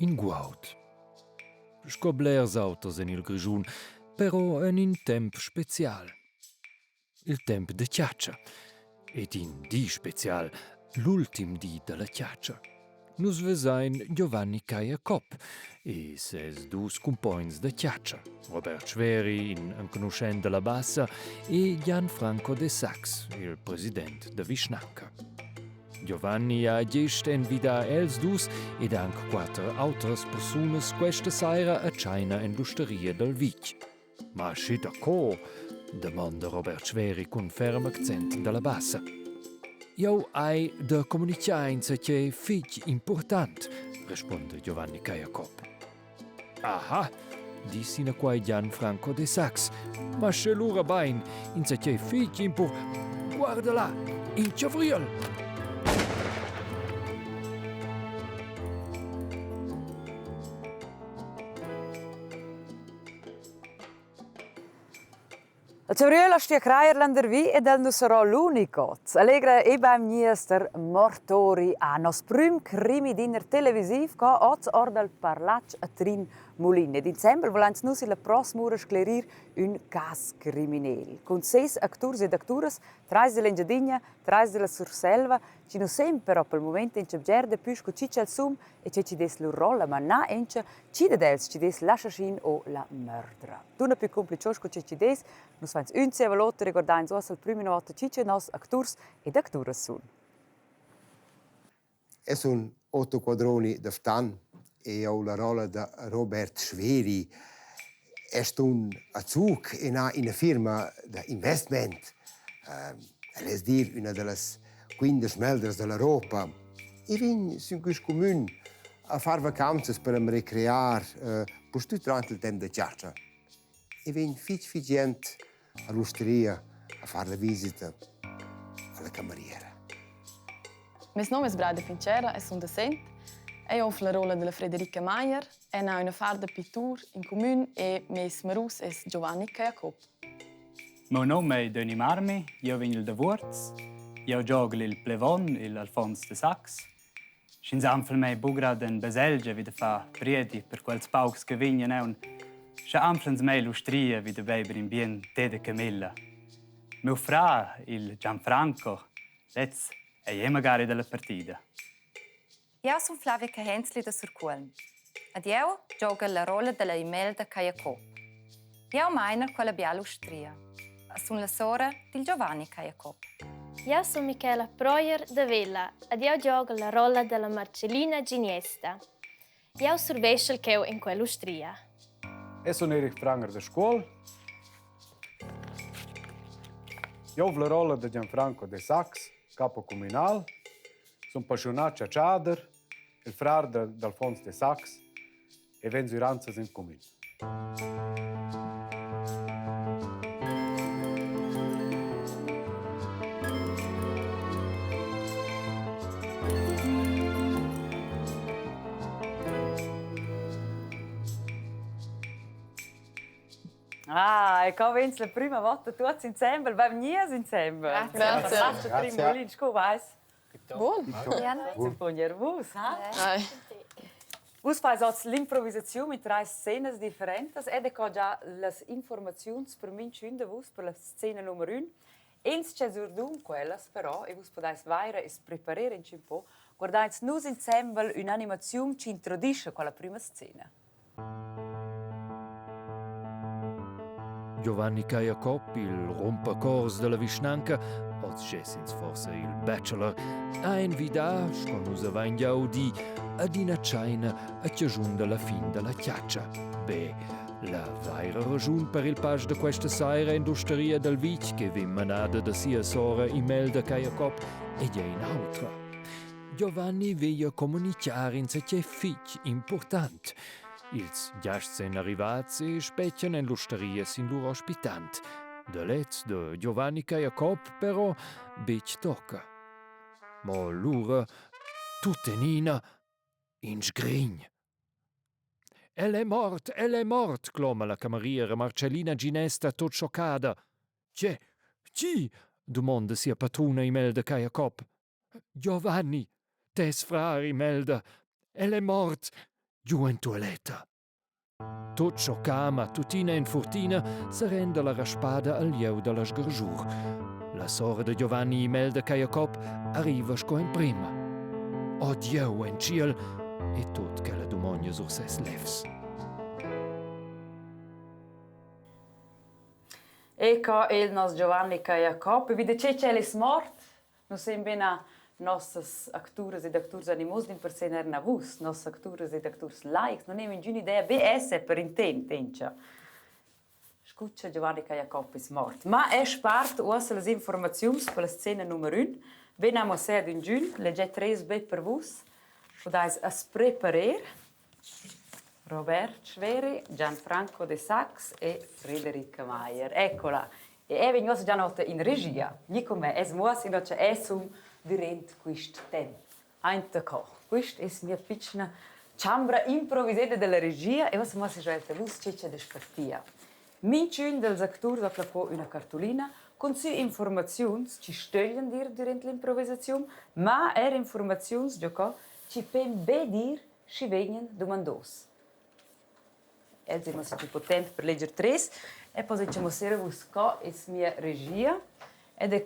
in guaut. Scoblers autos en il Grischun, però en in temp special. Il temp de Chiaccia. Ed in di special, l'ultim di della Chiaccia. Nus vesain Giovanni Caia Kopp e ses dus compagns de Chiaccia, Robert Schweri, in conoscent della Bassa, e Gianfranco de Sachs, il president de Vischnanca. Giovanni ha gest envida els dus ed anche quattro altres personas questa sera a China en l'osteria del Vic. Ma schi d'accordo? Demanda Robert Schweri con ferm accent della Bassa. Io hai da comunicainza che è fig important, risponde Giovanni Caia Kopp. Aha, dissina quai Gianfranco de Sachs, ma se l'ura bain, inza che è fig guarda là, in Ciavriel. La Ciavriola stia Kraierlander vi ed el nu sarò l'unico. Allegra e beim niester mortori a nos prüm crimi dinner televisiv co oz or del parlac a Trin Mulin. Ed insembel volants nus la prossima ora sclerir un cas criminel. Con 6 actors ed actores, 3 dell'Engiadina, 3 della Surselva, ci no sempre per il momento in Cebgerde pisco ci c'è il sum e ci des la rolla, ma na ence ci dels ci des l'assassin o la murdera. Tu ne più complicioso ci des, nus fans un sevalotte riguardain so al primo volta ci c'è nos actors ed actores sun. Es un Otto Quadroni de Ftan e ho la rola di Robert Schweri. È un Azug in una firma di investment. Es dir una delle 15 melders dell'Europa. E vin su questo comune a fare vacanze per ricreare posto durante il tempo di Chiaccia. E vin fitch gente all'osteria a fare la visita alla cameriera. Mes nome è Brada Pincera e sono docente. E ho la rola della Frederica Maier e ho una far de pittura in comune e mes marus è Giovanni Caia-Kopp. Mon nome è Denis Marmi, io vengo da Wurz, io gioco il Plevon e l'Alphonse de Sax. Scinz'anfel mei bugra den Beselge wieder fa priedi per quels paucs che vignen un scha anflens mei lustria wie de Weber in bien tede Camilla. Meu fra, il Gianfranco, let's è magari della partita. Io sono Flavia Hensli da Surcuolm. Ed io gioco la rola della Imelda Caia-Kopp. Io miner quella bialustria. Sono la sorella di Giovanni Caia-Kopp. Io sono Michela Proyer da Vella ed io gioco la rola della Marcellina Giniesta. Io sorvescio il cheu in quell'ustria. Io sono Erich Pranger da scuola. Io ho la rola di Gianfranco de Sachs, capo comunale. Sono appassionato a Ciader, il fratello di Alphonse de Sax e vengo iranzas in comune. Ah, e come la prima volta tutti insieme, beim nies insieme. Grazie. Grazie. Trin Mulin, scu weiss. Buon. Sei un po' nervos, ha? Ai. Vos fais auch l'improvisazione mit 3 scenes differentes ed ecco già le informazioni per me de vos per la scena numero 1. Els c'è surdun quelles però e vos podais vaire e preparare un po'. Guardate nus insieme un'animazione ci introduce quella prima scena. Giovanni Caia Kopp, il rompacors della Vischnanca, als Jessins forse il bachelor, ha invitato, con nus avain già udì, ad una China a chiajun della fin della Chiaccia. Beh, la vera ragione per il page de questa sera in l'osteria del Vic che vi manada da sia sora Imelda Caia Kopp e già in altra. Giovanni veglia comunicare in se che fig important. Ils giasts sen arrivats e specchian en l'osteria sin lur ospitant. De letz de Giovanni Caia Kopp però bec tocca. Ma lura tutte nina in sgrign. Elle è mort, clama la cameriera Marcellina Ginesta tot scioccada. Chi? Domanda sia patruna Imelda Caia Kopp. Giovanni, tes frar Imelda, elle è mort. giù in toiletta. Tot sciocama, tutina in fortina, se rende la raspada al lieu della sgargiur. La sora de Giovanni Imelda Caiacop arriva sco in prima. Odio in ciel e tot che la domonia sur ses levs. Ecco il nostro Giovanni Caiacop. Vi dice che è smort? Non sembra nostras actores ed actors animos din per se n'erna vus, nos actores ed actors laics, non avevo nessuna idea BS per intendenza. Scuccia Giovanni Caiacop is mort. Ma è spart uossa le informazioni per la scena numero 1. Veniamo a sed in giun, legge 3 per vus. Podais as preparer. Robert Schweri, Gianfranco De Sax e Frederica Maier. Eccola. E è venuta già nota in regia. Gli come è smuos, invece è su durante questo tempo. Eintako. Questa è la mia piccola ciambra improvvisata della regia e ora si scelta luz ceccia de spartia. Minciun dels actors ha clapò una cartolina con su informazioni ci stöglian dir durante l'improvvisazione, ma er informazioni gioco ci pen be dir ci vengan domandos. E siamo più potenti per leggere 3 e poi diciamo sera busco è la mia regia ed è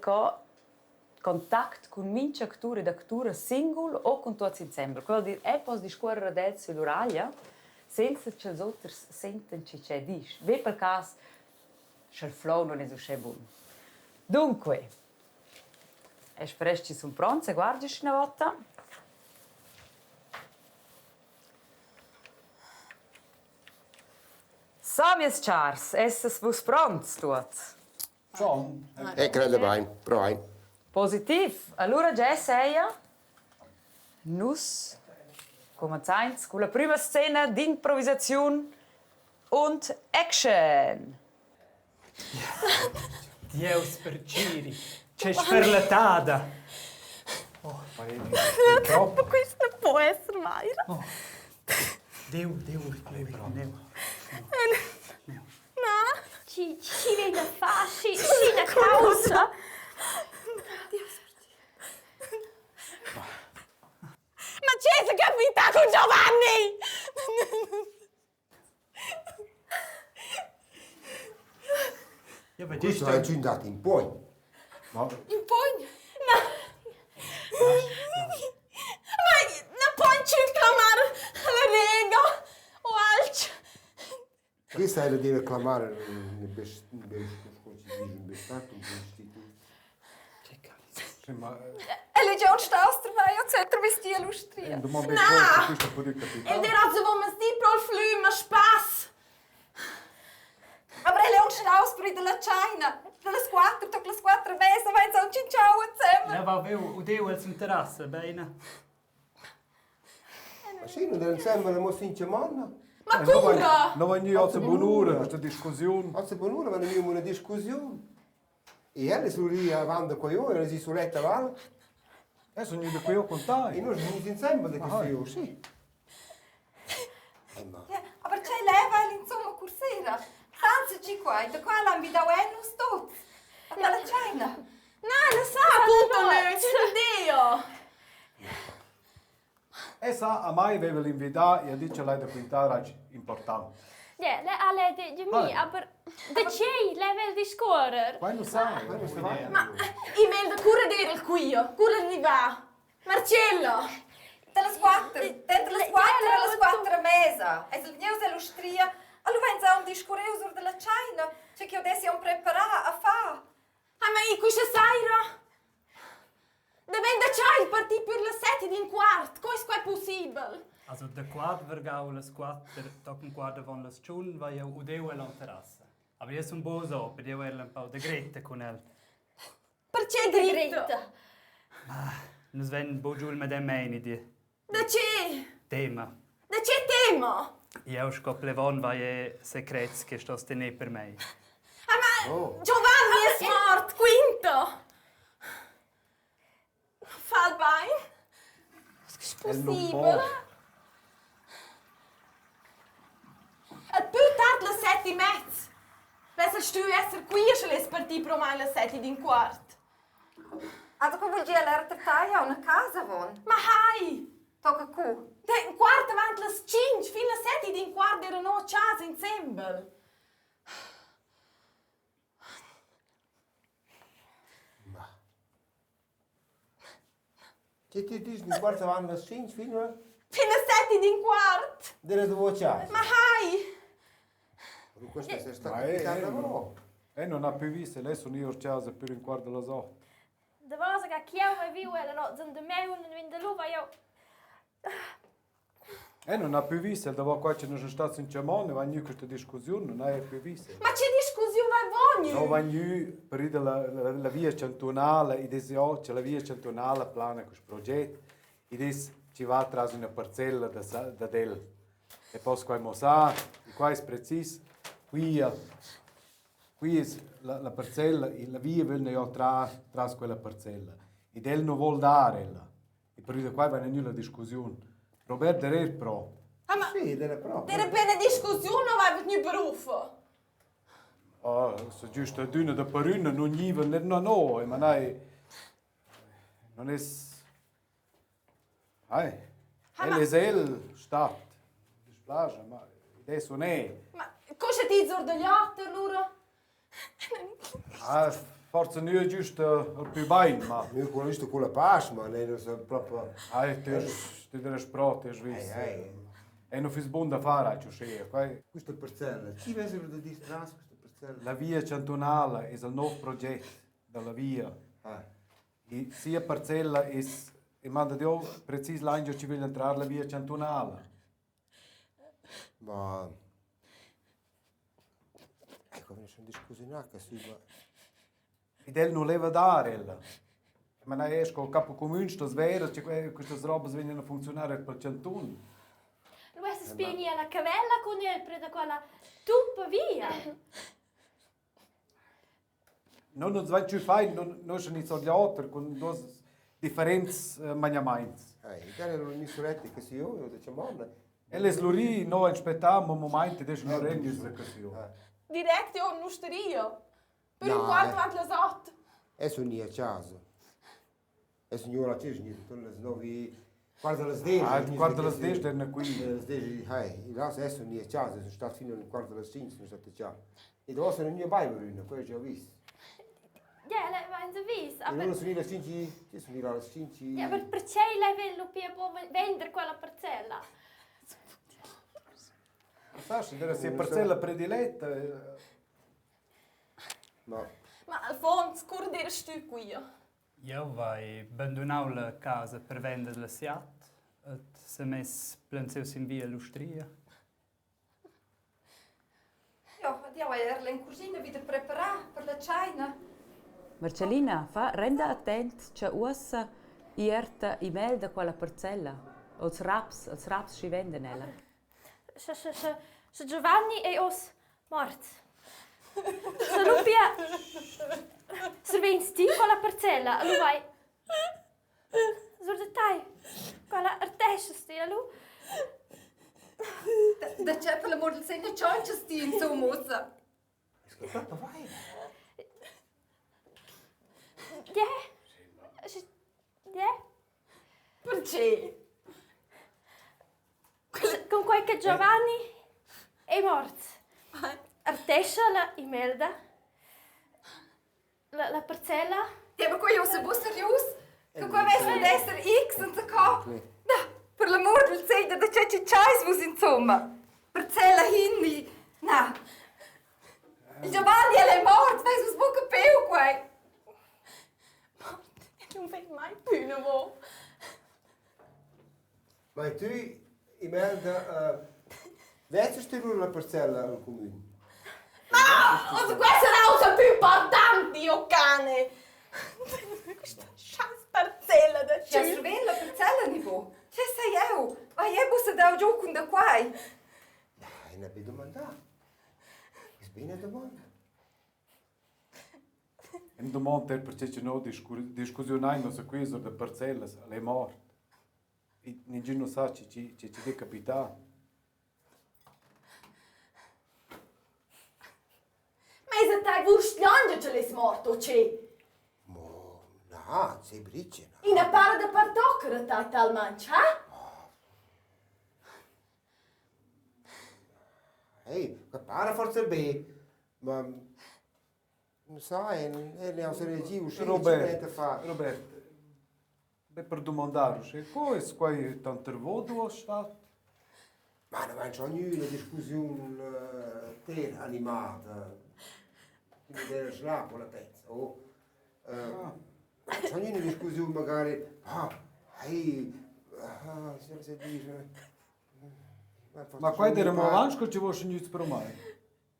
contatto con minci actori ed actore singolo o con tutti insieme. Quello dire è poi discorrere adesso sull'oraia senza che gli altri sentano che c'è dice. Ve per caso il flow non è so buono. Dunque, spero che sono pronti, guardi una volta. So, miei Charles, esses vos pronti tutti? John. credo bene, provai. Positiv. Allora già seia. Nus cominciamo con la prima scena di improvvisazione und Action. Dieus per giri, c'è sferletada. Oh, troppo. Questo non può essere mai. Deu. No. Ci vede fasci, ci da causa. Ma c'è capita con Giovanni! Io vedo Questo è giuntato in poi. Ma In pugno? No. Ma non puoi clamare alla rega o altro. Questa è da dire clamare un ma E le già staus dabei und sollte bis die illustrieren. du momento questo può capire. E der wo man die pro flüma Spaß. Aber le staus per della China. Delle 4, tocca le 4 mese, vai so cinciao insieme. Ja, va veu, udeu el sul terrassa, bene. Ma sì, non è insieme la mossa in ciamanna. Ma cura! Non vai niente buon'ora, questa discussione. Oggi buon'ora, ma non abbiamo una discussione. E ella sono lì avanti con io, e si soletta avanti. Sono io qui a contare. E noi siamo insieme da che io, sì. Ma Aber c'è leva insomma cursera. Tanto ci qua, da qua l'ambi da Wenus tot. Dalla China. No, lo sa, appunto, c'è Dio. E sa, a mai aveva l'invitata e ha detto lei da quintare importante. Ja, le alle de mi, aber de c'è, le vel discorrer. Poi lo sai, Ma email da cura del quio, cura di va. Marcello. Delle 4, dentro le 4 mese. E se il news è l'ustria, allora venza un discorreo sur della China. C'è che io adesso un preparare a fa. Ah, ma i questa saira? Devem da c'è il partito per le 7 di un quarto, questo è possibile. Also der Quad vergau las 4, tocken quadra von las Chun, va io udeu el on terrassa. Aber io son boso, per io el un po' de grette con el. Perché dritta? Nus ven bojul med dem meini di Da c'è? tema. Da c'è tema? Io scoplevon va je secrets che sto stene per me. Ah, ma Giovanni è smart, quinto. Fa il bain? È possibile? E più tardi le 7 e mezza. Pensa tu essere qui e se le partì per mai le 7 di un quarto. Also come vuol dire l'erta taia una casa von? Ma hai! Tocca cu. Un quarto avanti le 5, fino alle 7 di un quarto erano a casa insieme. Che ti dici di quarto avanti alle 5 fino a... Fino alle 7 di un quarto. Delle due ciao. Ma hai? Questo è stato Ma capitato. non ha più visto, lei sono io a casa per un quarto alla so. De was ik chiau mai viu e la rozzen de meu in de luva io. Non ha più visto, da qua c'è una stato in Ciamone, va in questa discussione, non ha più visto. Ma c'è discussione No, vai va in per la via cantonale, c'è la via cantonale plana questo progetto, e ci va tra una parcella da del. E poi qua è mossa, e qua è preciso, qui è la parcella, la via viene io tra quella parcella, e del non vuol dare, e per qua va in una discussione. Roberto era pro. Ma Sì, delle proprio. era per discussione o vai per beruf? Se giusto d'una da per una non gli va no, ma non è... El stat. Dispiace, ma adesso non è. Ma cosa ti zordogliate allora? Forse non è giusto più bene, ma... Nu con isto con la pace, ma non so proprio... Ti devi sprotare, hai visto? E non fi buon da fare, cioè, Questa parcella, ci vedi da distrarsi questa parcella? La via cantonale è il nuovo progetto della via. E sia parcella e manda Dio preciso l'angelo ci vuole entrare la via cantonale. Ma... Ecco, ne sono discussionati, sì, ma... Ed el non leva dare. Ma non esco al capo comune, sto svero, queste robe vengono a funzionare per il canton. Lui si spieghi alla cavella con il preda quella tuppa via. Non si va più fare, non sono iniziato gli altri con due differenti maniamenti. Italia non è sorelle che si io, diciamo, E le sluri noi aspettiamo un momento di non rendere così. Diretto o un'osteria? Per un No, quarto avanti le 8. E sono a casa. E sono io a casa, tutte le 9... Guarda le 10. Guarda le 10 erano qui. Le 10, là sono a casa, sono stato fino al quarto alle 5, sono stato già. E dopo sono in bai per una, quello già ho visto. Ja, lei va in de vis. E non sono alle 5, che sono alle 5... Ja, perché lei vuole per vendere quella parcella? Sai, deve essere parcella prediletta. Ma Alfons, cur dirst tu qui? Io vai abbandonare la casa per vendere la Seat e se mes planzeus in via l'Ustria. Ja, die haben in cucina wieder preparare per la cena. Marcellina, renda attent, c'è ussa ierta i mel da quella parcella. Als raps si vende nella. Se Giovanni e os mort. Se Lupia... Se vens ti quella parcella, allo vai... Zorda tai, quella artescia sti, allo... Da c'è per l'amor del segno ciancia sti in su mozza. Papà, vai! Yeah. Perché? Con qualche Giovanni è morto. Artescia la Imelda. La parcella. Ja, ma qui ho se bussa rius. Che qua vesse d'essere X und so ca. Da, per l'amor del segno da c'è c'hais vos insomma. Parcella hinni. Na. Giovanni è morto, vai su sbocca peu qua. Non vedo mai più, non vuoi. Ma tu, Imelda, vedi tu la parcella al comune? No! Questa è la cosa più importante, oh cane! Questa scheiß parcella da Ja, ciù. sven la parcella ni bo. C'è sei eu. Vai e bussa da giù con da qua. Dai, ne devi domandare. È bene domanda. In domanda è perché c'è no discussione su questo da parcella, le morte. E nessuno sa ci è capitato. Ma se tai vurst l'angelo ce l'hai morto, c'è? No, sei briccia. In a para da partocchera tai tal manch, eh? che pare forse bene, ma non sai, ne ha reagito uscito Robert, per domandare, come è qua tanto voto stato? Ma non c'è una discussione animata, quindi era slappo la pezza. C'è una discussione magari, si dice... Ma qua eravamo avanti che ci vuoi niente per mai?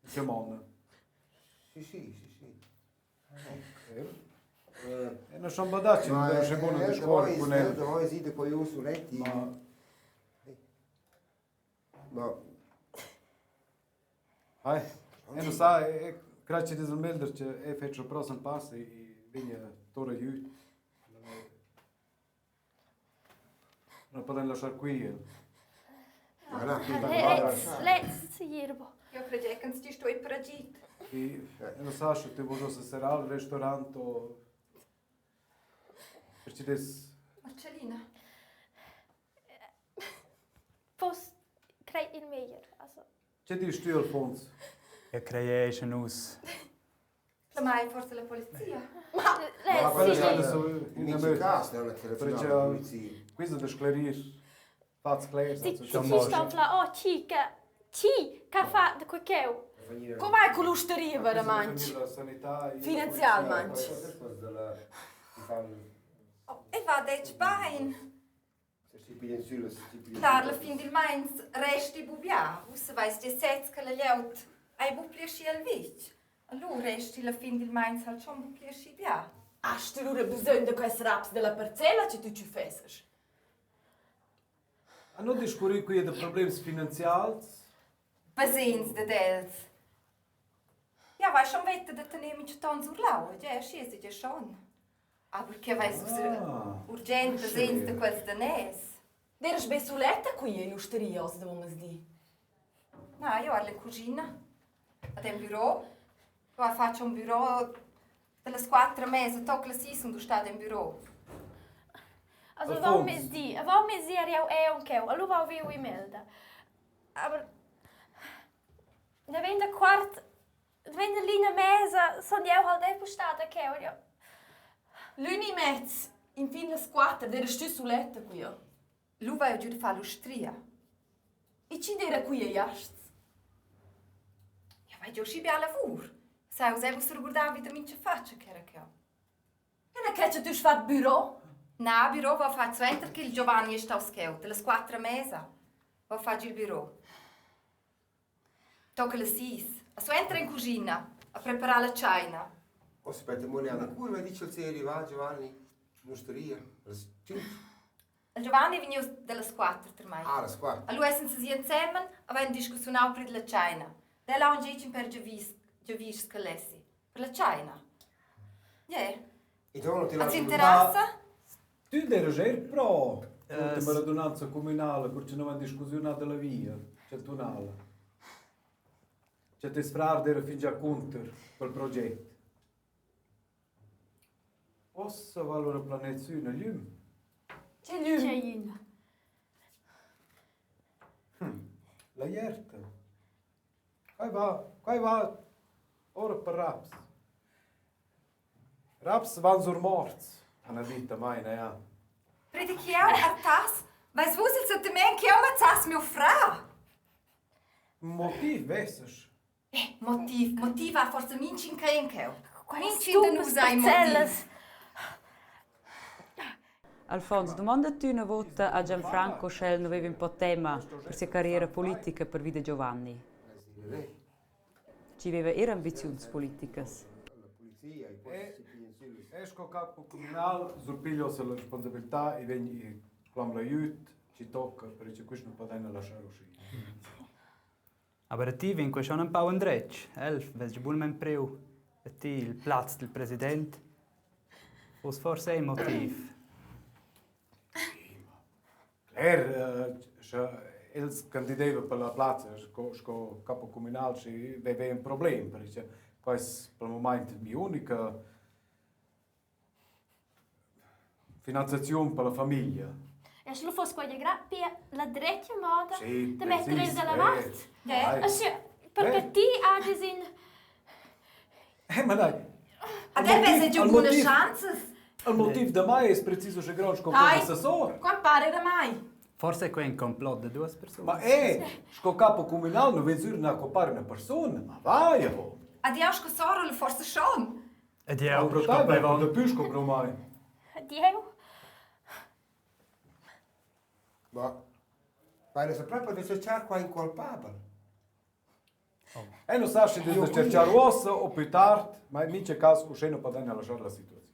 Simone? Sì. E non sono badacci, non devo essere buono di scuola con lei. Voi siete poi io su letti. Ma... E non sai, grazie di melderci, e faccio il prossimo passo e viene torre aiuto. Non potete lasciare qui. Let's yerbo. Io credo che non ti sto per agit. E non sai se ti vuoi sera al ristorante perché des Marcellina. Post crei il meglio. Also. C'è di stu Alfonso. Io creio nus. La mai forse la polizia. Ma quello è in questo caso è una telefonata alla polizia. Questo da sclarire. Faz clair, Ti sto fla chica. Chi fa de quel Com'è con l'osteria veramente? Finanzialmente. E va deci bain. Dar la fin del Mainz resti bubia. Usse weiss die Setz che la lleut ai bupliesci al vic. Allora resti la fin del Mainz al schon bupliesci bia. Hast du nur bisogno di questi raps della parcella che tu ci fai? Non discorri qui di problemi finanziari? Basins de dels. Ja, weiss schon wetter, dass du nicht tons urlau. Ja, schießt ja schon. Aber che weiss urgent basins de quels de nes. Deras besuletta qui in l'osteria, os dovemos di. No, io ho la cugina. Ad un bureau. Io faccio un bureau delle 4 mesi, tocca la 6 und du sta in bureau. Also warum ist die? Warum ist sie ja auch und also warum wir melden? Aber da wenn der Quart, wenn der Line Mesa, sono io halt e postata che io. Luni mezz, in fin las 4, deras tu suletta qui. Lu vai giù di fare l'ustria. E ci dera qui a jast? Ja, vai giù sci bia lavur. Sai, usai vos ricordare vita mince faccia che era che ho. E non che tu fat bureau? No, bureau va fare suenter che il Giovanni è stato schiaut, le 4 mesi. Va fare il bureau. Tocca le 6. A suenter in cucina, a preparare la cena. Aspetta, Moniana, curva dice il sei arriva Giovanni, l'osteria, Il Giovanni è venuto dalle 4 ormai. Ah, le 4. Allora essen sie insieme, avevano discussione per la cena. Della un giorno per giavis che lessi. Per la cena. Yeah. E tu non ti Ti interessa? Tu devi essere pro l'ultima radunanza comunale, perché non è discussione della via, centunale. C'è te sfrar deve fingere contro quel progetto. Posso valore planezione l'um? C'è lui. La ierta. Qua va ora per raps. Raps van sur morts. Ana vita mai, ja. Predichiau a tas, weiss wusel so te men chiau ma tas mio fra. Motiv, vessas. Motiv a forse minci in crenkeu. Minci tu in den usai motiv. Alfonso, domanda tu una volta a Gianfranco Schell non aveva un po' tema per sua carriera politica per vita Giovanni. Ci aveva era ambizioni politiche. Esco capo comunale, surpiglio la responsabilità e vengi clam l'aiut, ci tocca, perché questo non potete lasciare uscire. Aber ti vinco schon un po' un drecc, vedi che buon preu, e ti il platz del presidente, forse è il motivo. Els candidava per la plaza, sco capo comunale, ci aveva un problema, perché questo per il momento è la mia unica finanziazione per la famiglia. E se lo fosse quella grappia, la drecchia moda, Sì, da mettere precis, dalla parte. Ja. Alltså, Perché ti agis in... Ma dai. Adesso è già buone chance. Il motivo da mai è preciso che grande come assessore. Qua pare da mai. Forse è un complotto di due persone. Ma sco capo comunale non vedi una copare una persona, ma vai a voi. Adiós che sorro, forse schon. Ed io Però scopo dai, Plevon. da più scopro mai. Dio? Ma vai proprio di cercare qua in colpabile. E non sai se devi cercare ossa o più tardi, ma in ogni caso uscendo per non lasciare la situazione.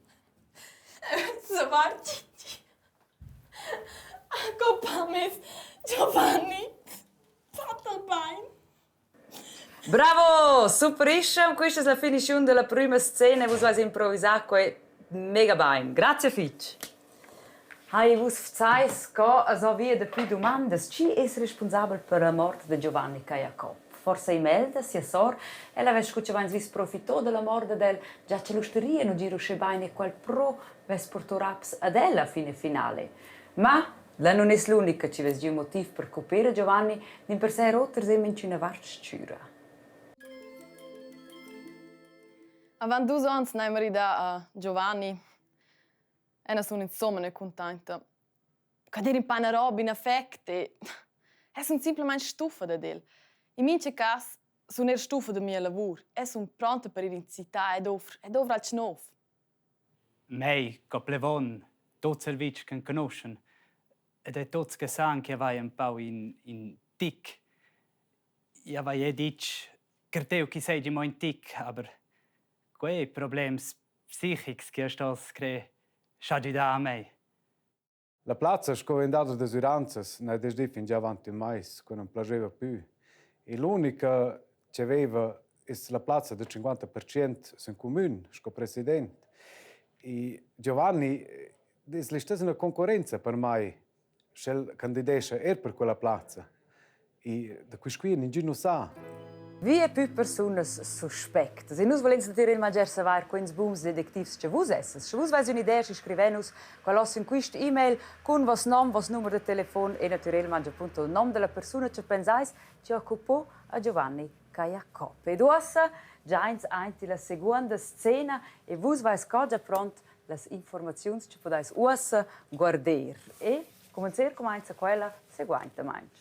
Zavarci. Copames, Giovanni. Fatto bene. Bravo, superissimo. Questa è la finition della prima scena. Voi avete improvvisato mega bene. Grazie, Fitch. Hai vos verzeiht, che so via de più domande. Chi è responsabile per la morte di Giovanni Jacob? Forse Imelda, sia sor, e la vez scuccia vains vis profitò della morte del già c'è l'osteria, non giro se bene quel pro ves portoraps ad ella fine finale. Ma la non è l'unica ci ves giù motivo per coprire Giovanni, in per sé rotter se minci una varcciura. Avant 2 anni nehmen wir da a Giovanni. E non sono insomma contenta. Quando ero in Panarob, in affetto, e sono semplicemente stufa da del. In mio caso, sono stufa del mio lavoro. E sono pronta per ir in città ed offre al nuovo. Mei, che Plevon, tutti i servizi che conoscono, ed è tutti che sanno che vai un po' in tic. Io vai detto, credo che sei in tic, ma quei problemi psichici che sto scre schadi da a me. La piazza è scovendata da uranze, non è già fin già avanti mais, che non piaceva più. E l'unica che aveva è la piazza del 50% sul comune, come presidente. E Giovanni è la stessa concorrenza per me, se candidato per quella piazza. E da qui nessuno sa. Wie più persone sospette. Se noi vogliamo sentire il maggior savoir quins booms detectives che vos esses. Se vos avete un'idea, scrivete-nos in questa email con vostro nome, vostro numero di telefono e naturalmente appunto il nome della persona che pensate che occupò a Giovanni Jacob. E adesso già in la seconda scena e vos avete già pronto le informazioni che potete ora guardare. E cominciare con quella seguente.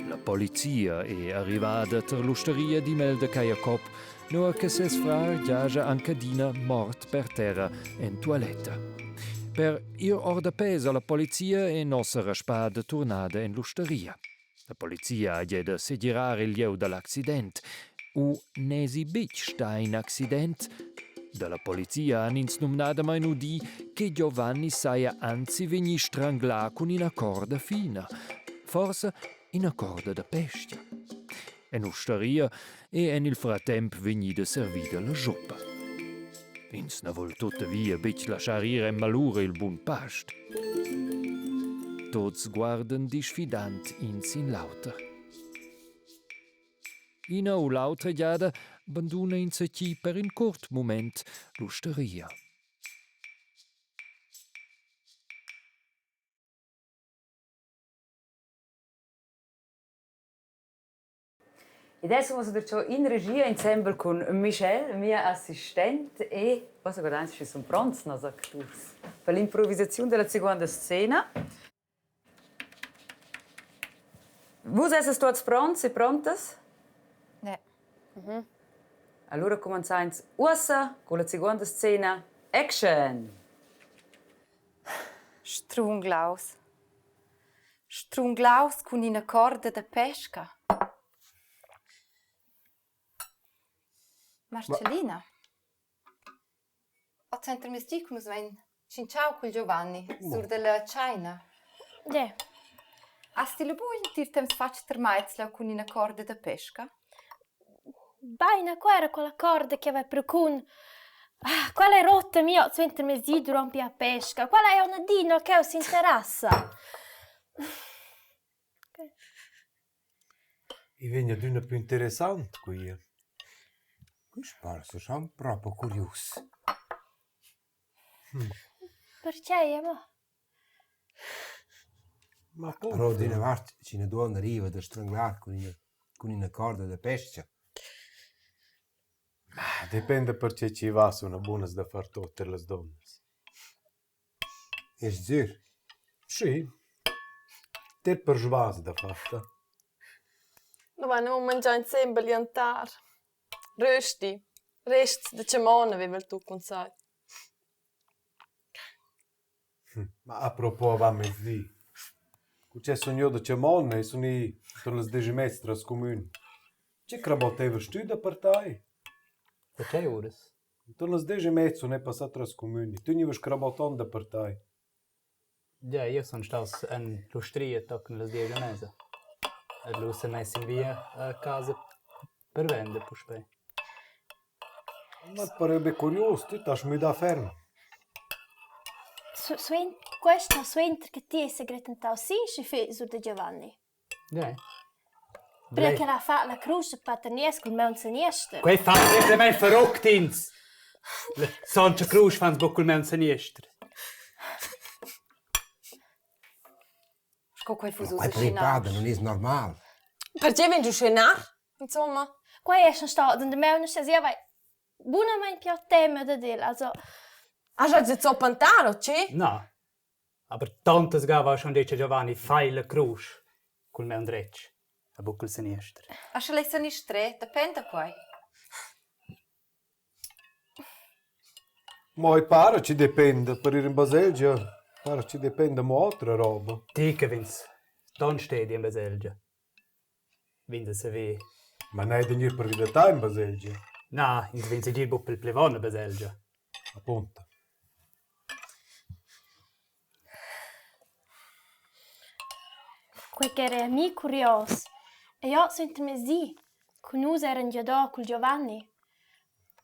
La polizia è arrivata per l'osteria di Imelda Jacob, nur che ses frar giaja ancadina mort per terra in toiletta. Per ir or da pesa la polizia è nostra raspada tornata in l'osteria. La polizia ha da segirare il lieu dell'accident. U nesi bic sta in accident. Dalla polizia han ins numnada mai nudi che Giovanni saia anzi vegni strangla con una corda fina. Forse una corda da pescia. En osteria e en il fratemp vegnida servida la gioppa. Ins ne vol tuttavia bic lasciar ir en malura il bun past. Tots guardan disfidant ins in lauter. Ina o l'autra giada banduna ins chi per un curt moment l'osteria. E adesso siamo in regia insieme con Michel, mio assistente, e cosa guardate se sono pronti per l'improvvisazione della seconda scena. Voi siete tutti pronti e prontas? Ne. Allora cominciamo ora con la seconda scena. Action! Strunglaus. Strunglaus con una corda da pesca. Marcellina. Ho sempre mi stico nos ven cinciao col Giovanni sur della China. Ja. Asti le buin tir temps fac ter maizla con una corda da pesca? Baina, qua era quella corda che aveva procun. Ah, quella è rotta mia, sento mi zi durante la pesca. Quella è una dino che si interessa. E venha de una più interessante qui. Questo sono proprio curioso. Perché, ma? Ma Però di una parte c'è una donna arriva da stranglare con una corda da pesca. Dipende perché ci va, sono buone da fare tutte le donne. È giuro. Sì. Te per svasi da fatta. Dovevamo mangiare insieme liantar. Rösti. Resti di cemone, aveva tu consiglio. Ma a proposito, va mezzì. C'è sogno di cemone e sono per le 10 metri tra i comuni. C'è craboteva studio per te? Perché ora? Per le 10 metri sono passato tra i comuni. Tu non hai crabotando per te. Ja, io sono stato in Lustria con le 10 mesi. E lo sono messo via a casa per vendere, poi. Ma sarebbe curioso, tu stai da fermo. Questo suentra che ti è segretentato sì, si fa su di Giovanni. Ja. Perché l'ha fatto la croce paternese con me un siniestro. Quei fanno me verrückt ins. Sonst Cruz fanno buckel me un siniestro. Sco quei fuso Ma prepara, non è normale. Perché vengi a scenar? Insomma. Qua è stato in der Melne se sia vai buona mein più tema da dir, also Hast du jetzt so pantano, c'è? No. Aber tantas gava schon detto Giovanni fai la cruz col me un dreccio. A buckel siniestro. A se lei sono stretta, dipende qua. Ma pare ci dipende, per ir in Baselgia, pare ci dipende mo altra roba. Ti che vins. Don stedi in Baselgia. Vinda se vi. Ma non è da venire per vedere te in Baselgia. Na, in vinse gir buckel plevon a Baselgia. Appunto. quel che era mi curios. E io sento me zi, con nus eran già da col Giovanni.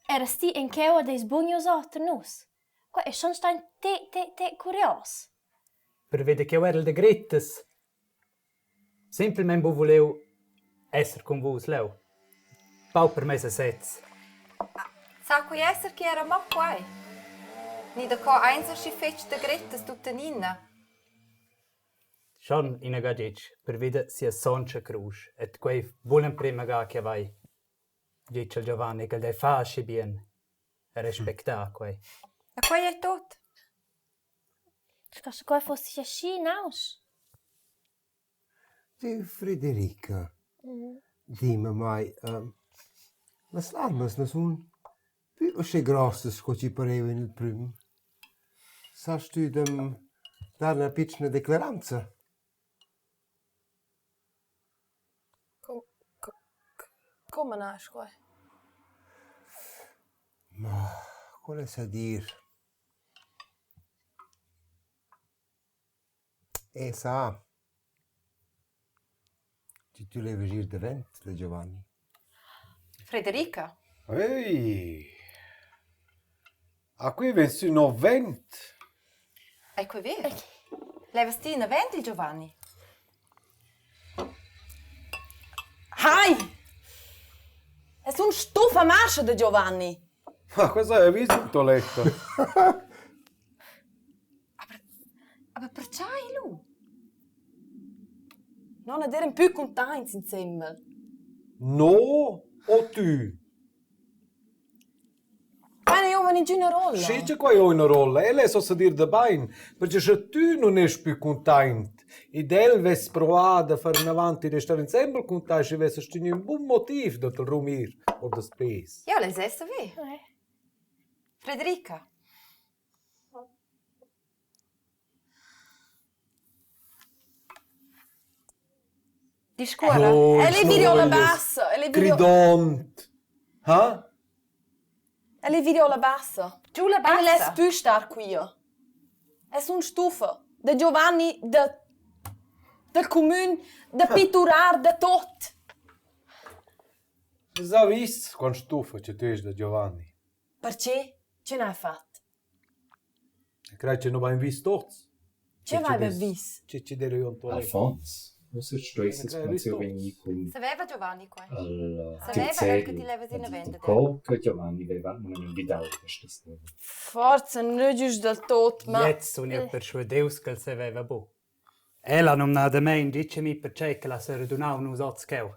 Era sti in chewa des bugnos otter nus. Qua è schon stein te curios. Per vedere che io ero de grettes. Semplicemente volevo essere con voi, leu. Pau per me se sez. Sa qui essere che era mo qua. Ni da co einser si fetch de grettes tutte nina. Schon in a gagic, per vedere se è sonce cruz. Et quei volen prima ga che vai. Dice il Giovanni che dei fasci bien. E rispetta quei. E qua è tot. Scossa qua fossi asci naus. Di Frederica, dimmi mai, le armi non sono più così grosse come ci pareva nel primo. Sai tu dare una piccola declaranza? Come nasce qua? Ma, quale sa dire? Sa, ci tu levi gir davanti, le Giovanni. Frederica. Ehi! A qui vensi 90. E qui vero. Levasti in avanti Giovanni. Hai! È un stufa marcia di Giovanni. Ma cosa hai visto in toiletto? Ma perché lui? Non erano più contenti insieme. No o tu? Ma io vado in giù una rolla. Sì, c'è qua io una rolla. E lei so se dire da bene. Perché se tu non sei più contento ed lei avesse provato a fare in avanti e stare insieme con te, ci avesse un buon motivo da te rumire o da spese. Io le sesse vi. Frederica. Di scuola? Oh, E le viola bassa. Gridont. Ha? E le viola bassa. Giù la E non bassa. è più star qui. È un stufa. Da Giovanni, del comune, da pitturar, da tot. Già visto quando stufa che tu sei da Giovanni? Perché? Ce n'hai fatto? Credo che non abbiamo visto tutti. Ce l'hai visto? Che ci deve un toiletto. Alfons, você stresses quando eu venho com Sapeva Giovanni qua? al Sapeva che ti levi in avanti. che Giovanni aveva non invitato questa sera. Forza, non giusto del tot, ma... Jetzt sono io persuadeus che se aveva bu. Ella non ha da me, dice-mi perché che la si radunava un usotz cheu.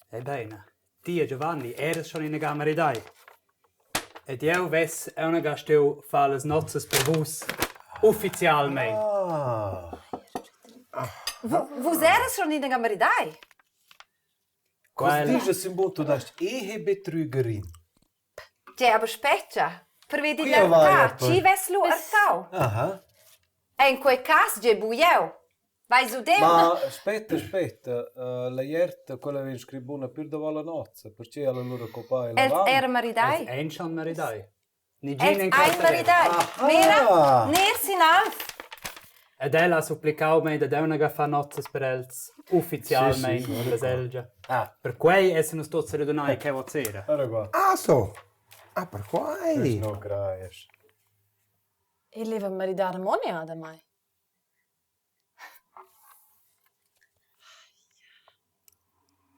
Ebbene, ti e Giovanni erano schon in der Camera dai. Ed io ves è una gasteu fa le nozze per vos ufficialmente. Vos eras schon in der Gamaridai? Was dice se tu das Ehebetrügerin? Ja, aber speccia. Per vedi Qui vai, la Apple. ci ves lu artau. Aha. E in quel caso je buieu. Vai su dem. Ma aspetta, la iert quella che scrivona per dopo la nozze, perché alla loro copa e la El van. era maridai. Ein schon maridai. Ni El gin in ein maridai. Mira, ner sin alf. Ed ella ha supplicato me da una fa nozze per els ufficialmente Sì, sì, la selgia. Ah. Per quei essere tutti radunati che vozzera. Guarda qua. Ah, so. Ah, per Non quai. no craies. E leva maridare monia da mai.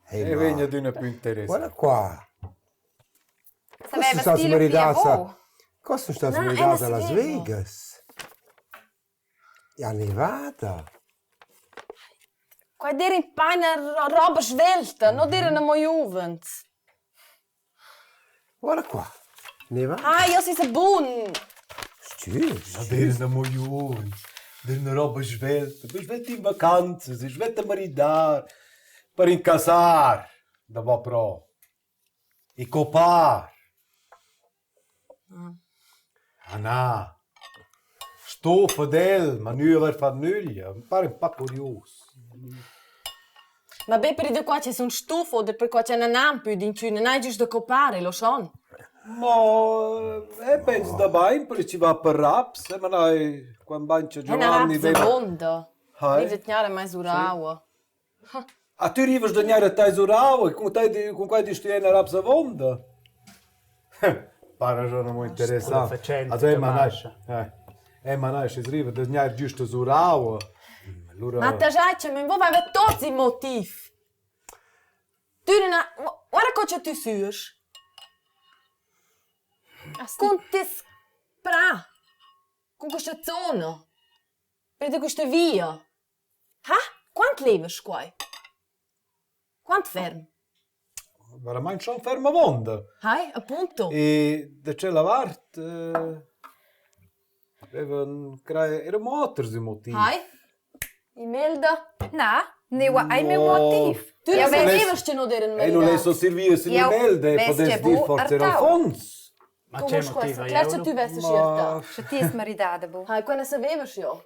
E venga di una più interessante. Guarda qua. Sapeva sta stile smeridata. Cosa sta No, smeridata a è Las una sveglia. Vegas? E a Nevada. Qua dire in paina roba svelta, non dire una mo juvent. Guarda qua. Nevada. Ah, io si buon. Stürs. Ma dire una moglione, dire una roba svelta. Tu svelti in vacanze, si svelta maridare, per incasar, da va pro. E copar. Anna. Sto fedel, ma nu aver fatto nulla. Mi pare un po' curioso. Ma beh, per di qua c'è un stufo, o per qua c'è una nampi, d'inciù, non hai giusto da copare, lo son. Ma penso da bene, perché ci va per raps, ma noi, quando bancia È una Giovanni... razza vonda. Hai? Devi tenere mai suraua. Ah, tu arrivas a ganhar a Taizurau e com quai disto é na Rapsa Vonda? Para já não é interessante. facente, Mas é Tamasha. manais. É manais, es riva de ganhar giusto Zurau. Ma te già, ma voi avete tutti i motivi. Tu non hai... Guarda cosa tu suurs. Con te spra. Con questa zona. Per questa via. Ah? Quanto leves qua? Quanto ferm? Veramente schon ferma Vonda. Hai, appunto. E da c'è la vart... Era motors i motivi. Hai? Imelda? Na, neu ai meu motiv. Tu Ja, non ves- sapevas che non erano E non è maritati. so Silvia se Io Melde, ves potessi che dire bu forse era artau. Alfons. Ma Come c'è scusa, motiva claro tu io? vesti scelta. Še ti es maridada bu. Hai, quando sapevas io?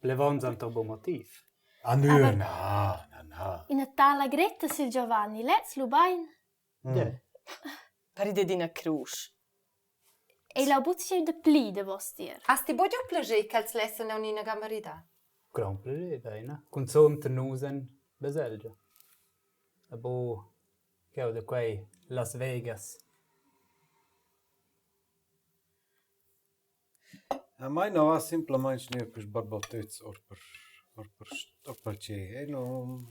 Le vonza un tuo motiv. Ah, no. In a tala gretta sil Giovanni, let's lu bain. Per di una cruz. E la buzzi de pli de vostir. Hast ti bodio plage che els lessen non in a gamarida? Gran plage, bene. Con son ternusen beselgia. A bo che ho da quei Las Vegas. A mai não há simplesmente nem per barboteți ori per ce. E nu...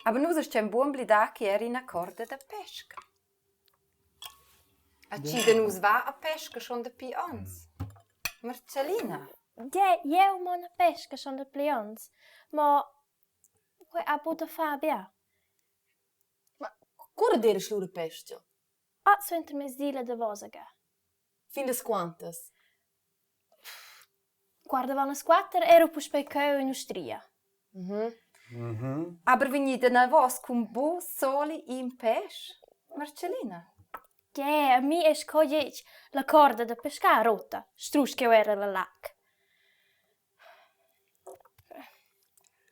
Aber nus es c'è un buon blida che era in a corda da pesca. A ci de nus va a pesca schon de pi ons. Marcellina. Ja, eu mona pesca son de plions. Ma quei a buta Fabia. Cura dire slure pestio? Ah, so inter mes dile de vosaga. Fin des quantas? Guarda van a squatter ero pus pe ceu in Ustria. Aber vegni de na vos cum bu soli in pes. Marcellina. Ja, a mi es cogliec la corda da pesca rotta. Strus che era la lac.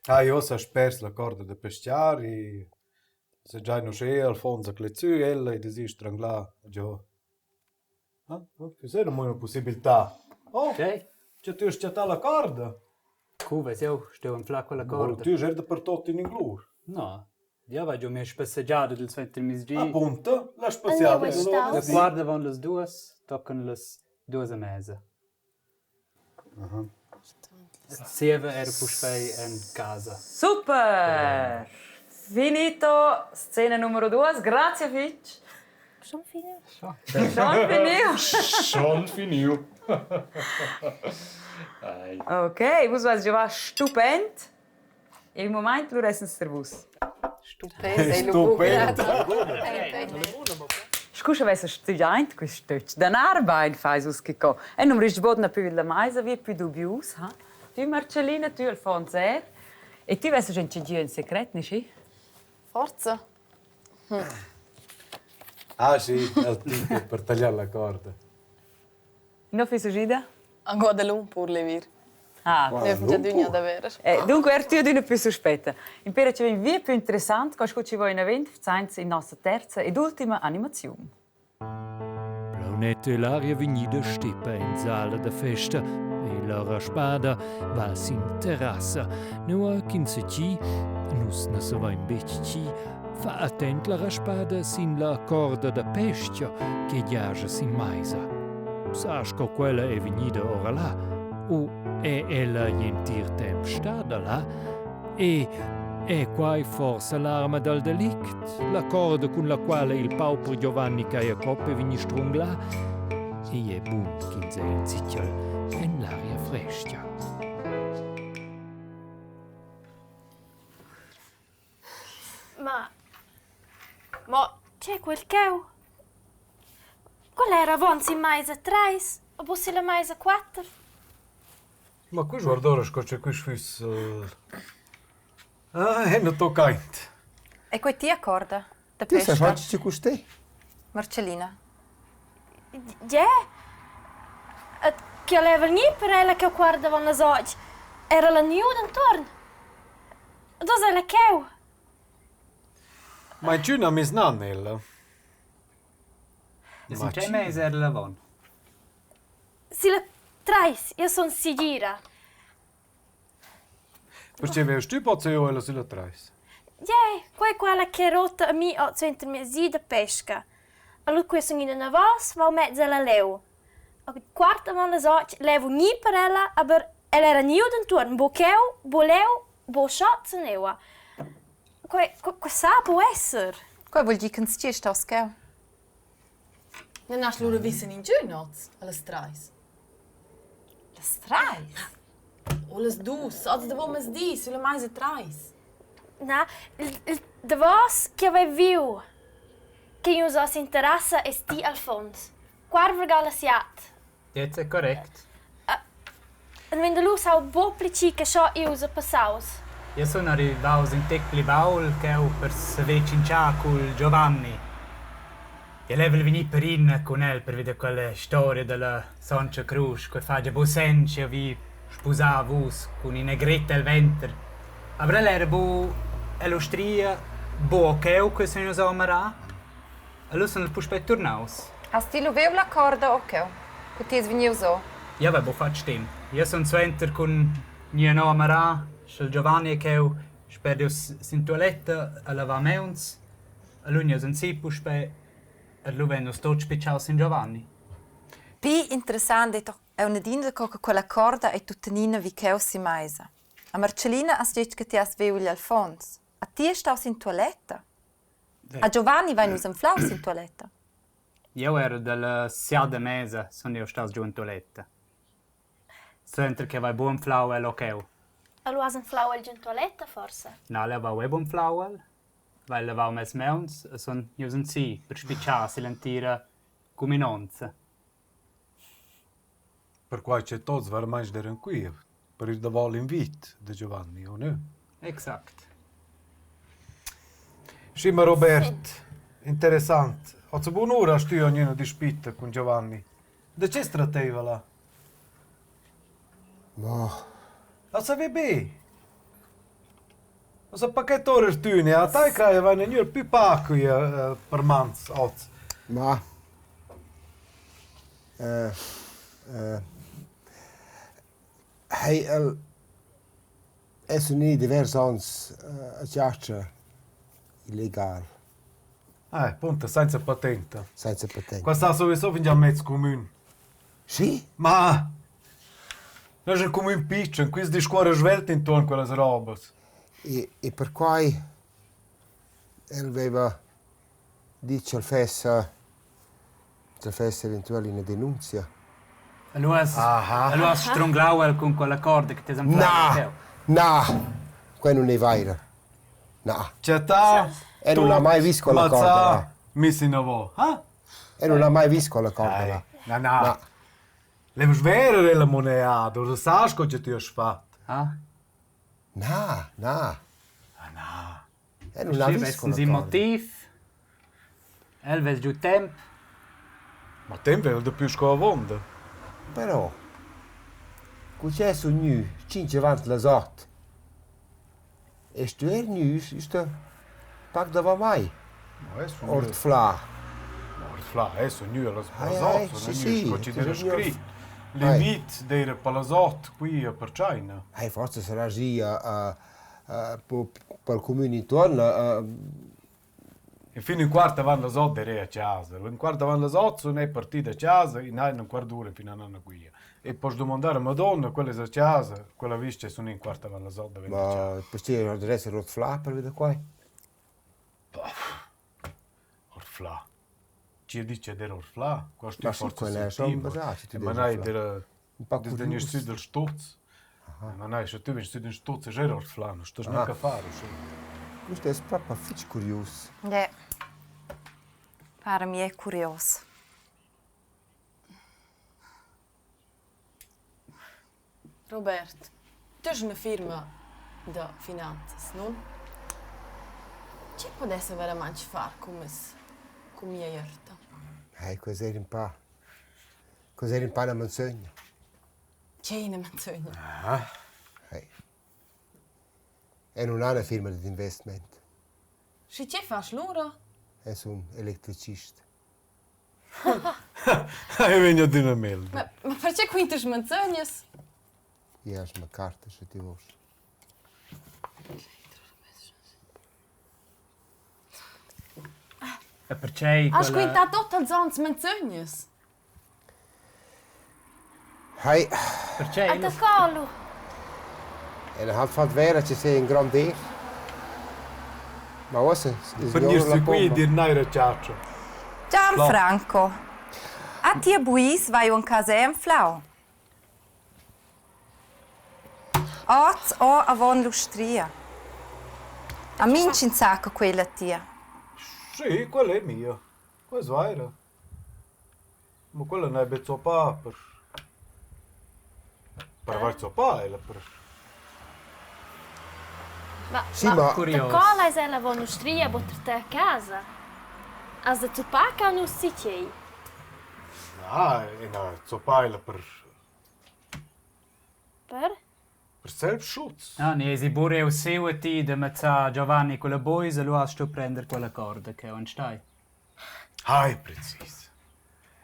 Ah, io sa spers la corda de pesciar e se già non c'è Alfonso Clezu ella e desi strangla già. Ah, questa era una possibilità. Oh, Ok. c'è tu sciata la corda. Cuve, io sto in flacco la Ma corda. tu sei per tutto in inglur. No. Io vaggio mi spesseggiare del suo intermisgi. Appunto, la spaziale. Allora, sta- La guarda van le due, toccano le due mese. Sieve era puspei in casa. Super! Finito scena numero 2, grazie Fitch. Son fine. Schon finito. Schon finiu. Ok, vos vas giocare stupend. E il momento lo restano nervos. Stupendo. Scusa, vai a studiare questo. Da Arbeit fai us che co. E non rispondi più la mais, vi più dubius, ha? Tu Marcellina, tu Alfonso, e tu vai a sentire in segreto, non? Forza. Ah sì, è il ticket per tagliare la corda. Non fai sugida? A Guadalupe pur le vir. Ah, Ne già digna da vera. dunque er tu di più sospetta. Impera ci via più interessante, che ci vuoi in evento, in nostra terza ed ultima animazione. Planetto e l'aria vegnida steppa in sala da festa e la raspada va sin terrassa. Nua 15 ci, nus ne se va in becci, fa attent la raspada sin la corda da pescia che giace sin maisa. Sasco quella è vegnida ora là, o è ella gentir temp stada là, e è quai forse l'arma dal delict, la corda con la quale il pauper Giovanni Caiacop è vegni strungla, e è bun che in ziccial in l'aria fresca. Ma c'è quel cheu? Qual era avonzi mais a 3 o bussi la mais a 4? Ma qui guardare c'è qui sfiss. Ah, non tocca niente. E quei ti accorda? Da Ti sai pesca? facci con te? Marcellina. Già? Che leva niente per ella che guardava le oggi. Era la nuda intorno. Dove la cheu? Ma in Cina mi snannella. E se c'è mese era lavon. Si la 3, io sono sicura. Perché vedo tu pozzo io e la sulla trais. Ja, quei quella che rotta a mi o centro mesi da pesca. Allora questo in una vas va mezzo alla leu. A quarta van de zaak levo niet per ella, aber ella era nieuw den toren. Bo keu, bo leu, bo schatz neua. Qua sa può essere. Quei vuol dire che non si sta scheu. Non hast lura wissen in Gönnots, alles treis. La strais? Alles dus, als de womas di, sulle mais treis. Na, de vas che vai viu. Che io so in terrassa e sti al fons. Quar vergala siat. Jetzt è correct. En wenn de luz au bo plici che scho io usa passaus. Io sono arrivato in Tecli Baul che ho per svecinciare con Giovanni. E level venì per in con lui per vedere quelle storie della Santa Cruz, che fa già bosenci vi sposava con i negretti al ventre. Avrà l'era bo l'ostria, bo che se ne so marà. Allora sono il puspet tornaus. Hast du lo la corda o che? Che ti svegni so? Ja, avevo fatto stem. Io sono suenter con mia nova marà, il Giovanni che ho spero in toiletta a lavare meuns. Allora sono sì puspet. E lo vengo sto speciale in Giovanni. Pi interessante è una dinda che quella corda è tutta nina vi che si maisa. A Marcellina has detto che ti has vegli Alfons. A ti staus in toiletta? A Giovanni vai nus in flaus in toiletta. Io ero dalla siada mese, sono io stato giù in toiletta. Sento che vai buon flau e l'okeu. Allora has un flau al gentoaletta forse. No, le va buon flau, vai le va mes meuns, e son io son sì, per spicciare, si lentira come nonze. Per qua c'è tots var mais der qui. Per il davol invit de Giovanni, o no? Exakt. Sì, ma Robert, interessante. Ho buon'ora stu ognuno di spitta con Giovanni. Da che strateva là? Ma La sapevi? Sa pacchetto ore stune, a tai kraje va ne più pacco per mans oz. Ma hij is er niet divers ans a chiaccia illegal, Punto, senza patente. senza patente. Qua sta sowieso in già mezzo comune. Sì? Ma non è un comune piccolo, qui si scuola svelte intorno a quelle robe. E per cui aveva detto al festa eventuale una denunzia. Allora stronglau con quella corda che ti hanno fatto. No, quello non è vero. No. C'è ta? E non l'ha mai visto quella corda. Missi in avo. E non l'ha mai visto quella corda. No. Levo svere la moneta, dove sai cosa ti ho fatto? No. No. E non l'ha visto quella Sì, corda. motivo. Elves giù tempo. Ma tempo è il più scovonda. Però, c'è su nu, 5 avanti la sot. E sto er nu, sto pak da va mai. Ma è su Ort fla. Fla, è su nu alla Sì, spalazotto, sì, non ci deve sì, signor. scritto. L'invito dei palazotto qui a Perciaina. Forse sarà già per il comune intorno. E fino in quarta vanno la sot a casa. In quarta vanno la sot, sono è partita a casa, in un quarto d'ora fino a una guia. E poi domandare a Madonna, quella è a casa, quella vista sono in quarta vanno la sot a casa. Ma perché deve essere rot fla per vedere qua? Orfla. Ci dice del orfla, questo Ma è sì, forse quelle sono basate, ti ma devo non è fare. Un po' del curioso. studio del stuzzo. Ma non è, se tu vieni studio del stuzzo, è orfla, non stai neanche a fare. Questo è proprio fitch curioso. Per me è curioso. Robert, tu hai una firma di finanze, non? Che potesse veramente fare con mia jerta? Cos'era un po'? Cos'era un po' una menzogna? Che è una menzogna? E non ha una firma di investimento. Se che fai loro? È un elettricista. E vengo di una mail. Ma perché quintas menzognas? Io ho una carta se ti vuoi. E perché Hai quintato tutte le zone menzognas? Perché? A te colo. E non ha fatto vera che sei in grande. Ma cosa? Per dirsi qui e dir naira ciaccio. Gianfranco, a ti a Buis vai un casa in flau. Oz o avon lustria. A minci in sacco quella tia. Sì, quella è mia. Quella è vera. Ma quella non è bezzopa per aver zoppa, è per... Sì, ma... Te cola è la vonustria botter a casa. As de tupaca o non si c'è? No, è una zoppa per Per? Selbstschutz. Ne si pure o seu ti de mezza Giovanni quella bois e lo has tu prendere quella corda che on stai. Preciso.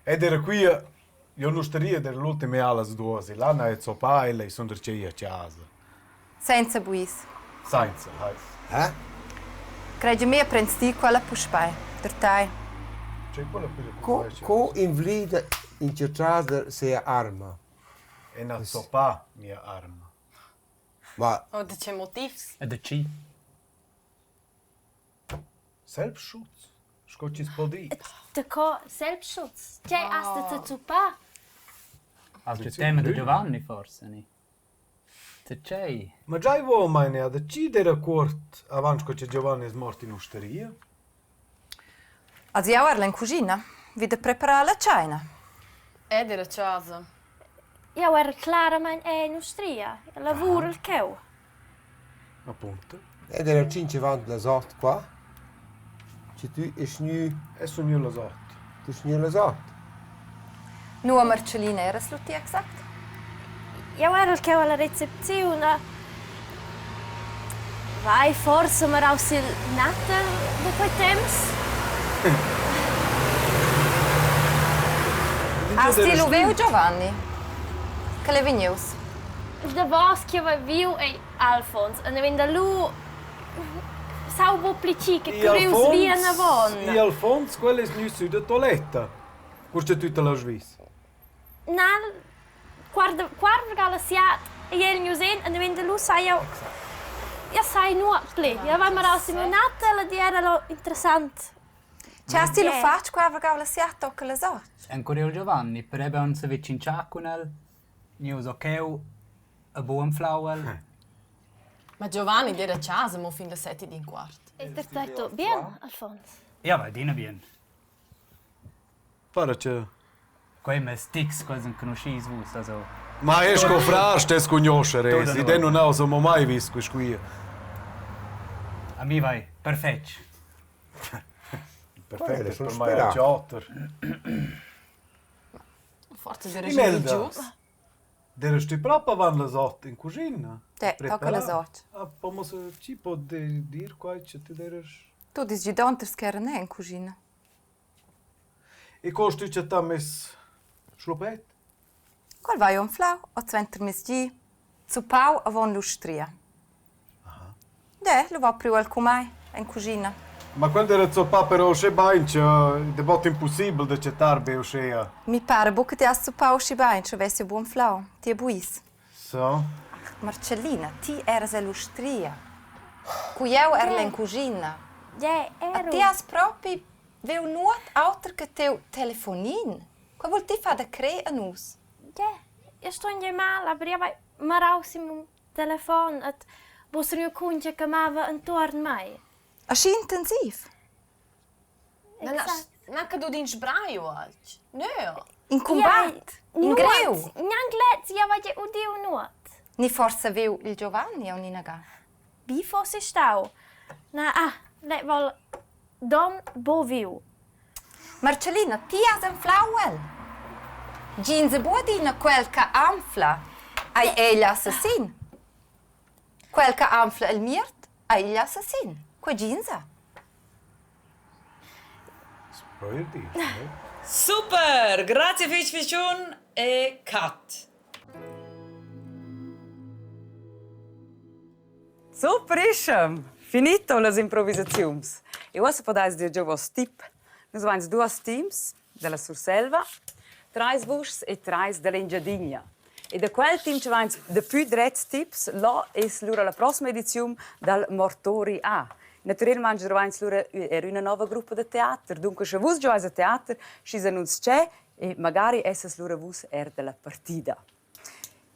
Ed era qui, io non staria dell'ultime alas due, l'anna è zoppa e lei sono c'è a casa. Senza Buis. Senza, Credi me prendi quella puspai. Per te. C'è quella per Co invlida in cercare se arma. è una zoppa mia arma. Ma O de che motivi? E da ci? Selbstschutz. Scocci spodì. Te co Selbstschutz. C'è as de tupa. Altro tema di Giovanni forse, ne? Te c'è? Ma già io meine a decidere a quart avanti che Giovanni è morto in osteria? Als io ero in cucina, vide preparare la cena. Ed era casa. Io ero chiaramente in Austria. Lavoro il cheu. Appunto. ed era 5 avanti la sort qua. Che tu è nu, E sono io lo so. tu nu la sort. Nu a Marcellina era sluti exakt. Io ero il cheu alla recepzione. Vai, forse mi raus il natter di quei temps. Asti lo veu Giovanni. Che le vigneus. Da vos che va viu e Alfons. E ne vende lui... Sau bo plici che curius via na von. E Alfons, quello è nu su da toiletta. Questo è tutta la Sviss. Na, guarda gala siat e el musen e ne vende lui sai io... Ja sai nur pli. Ja vai ma raus in natter e di era lo interessant. C'è sti lo faccio qua a la sia tocca le so. Ancora il Giovanni, per ebbe un se vicin ciacunel, io so che a buon flauel. Ma Giovanni era a casa, mo fin le 7:15. È tutto bene, Alfonso? Ja, vai, dina bien. Pare che... Quei me sticks quasi non conoscis vus, also... Ma esco fra, stes conoscere, Tutto si noi. den non ho mai visto qui. A mi vai, perfetto. Perfetto, sono per me è ciotter. Forse era Imelda. giusto. Deresti proprio avanti le 8 in cucina? Tocca le so. Come se ci può dire qua che ti deres... Tu dici donter che era in cucina. E costi che t'ha messo schlopet? Qual vai un flau o zventer misgi zu pau avon lustria. Lo va più al comai in cucina. Ma quando era tuo papero se bancia, de bot impossibile de cettar be uscea. Mi pare buca ti has zu pau si bain, se vesse buon flau. Ti è buis. So? Marcellina, ti eras a lustria. Cuieu era in cucina. Ja, A ti has proprio veu nuot alter che teu telefonin. Qua vuol ti fa da cre a nus? Ja, io sto in mal, aber io vai marausim telefon at vostro kunje chiamava intorno mai. Asci intensiv. Non che tu din sbraio oggi. No. In combat. In greu. Neanche io vai udio nuot. Ni forse veu il Giovanni o Ninaga. Bi fosse stau. Na, lei vol don boviu. Marcellina, ti has un flauel. Ginze buodina quel che anfla ai egli assassin. Quel che anfla il mirt ai gli assassin. Qua ginza. Probier dir. Super! Grazie Fischfischun e cut. Super ischem! Finito le improvisazioni. E ora podais dir già vos tip. Nus vans duas teams della Surselva, trais vuschs e trais dell'Engiadigna. E da quel team ci vans de più drets tips, là es lura la prossima edizione dal Mortori A. Naturalmente vans lura una nuova gruppo di teatro, dunque se vus già a teatro, ci annunz c'è e magari esses lura vus della partita.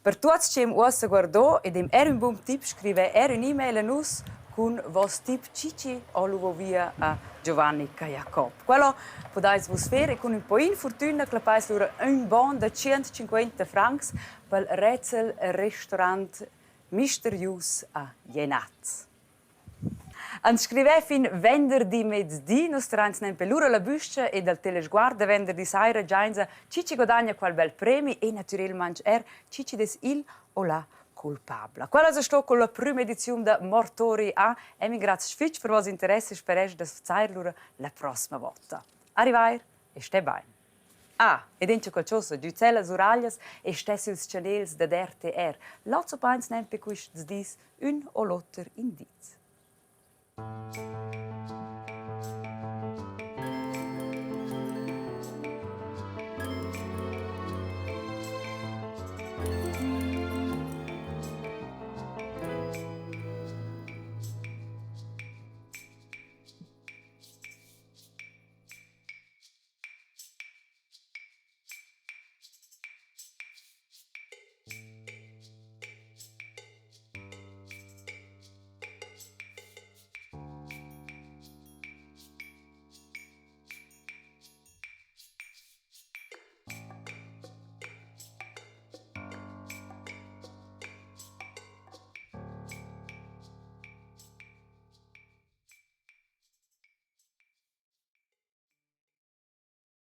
Per tutti che mi guardò ed un buon tip, scrive un'email a nus con vos tip cici o luvo via a Giovanni Jacob. Quello potete vos fare con un po' in fortuna che pais lura un bon da 150 francs per il Rätsel Restaurant Misterius a Jenaz. An scrive fin venerdì mezzodì, nos trans nem pelura la buscia e dal telesguarda venerdì saira giainza cici godagna qual bel premi e naturalmente cici des il o la culpabla. Quella è sto con la prima edizione da Mortori A e mi grazie fitch per vostro interesse e spero di zairlura la prossima volta. Arrivai e stai bene. E dentro qualcosa, Giuzzella Suraglias e stessi os channels da RTR. Lotso pains nem pe quist dis un o l'otter indiz.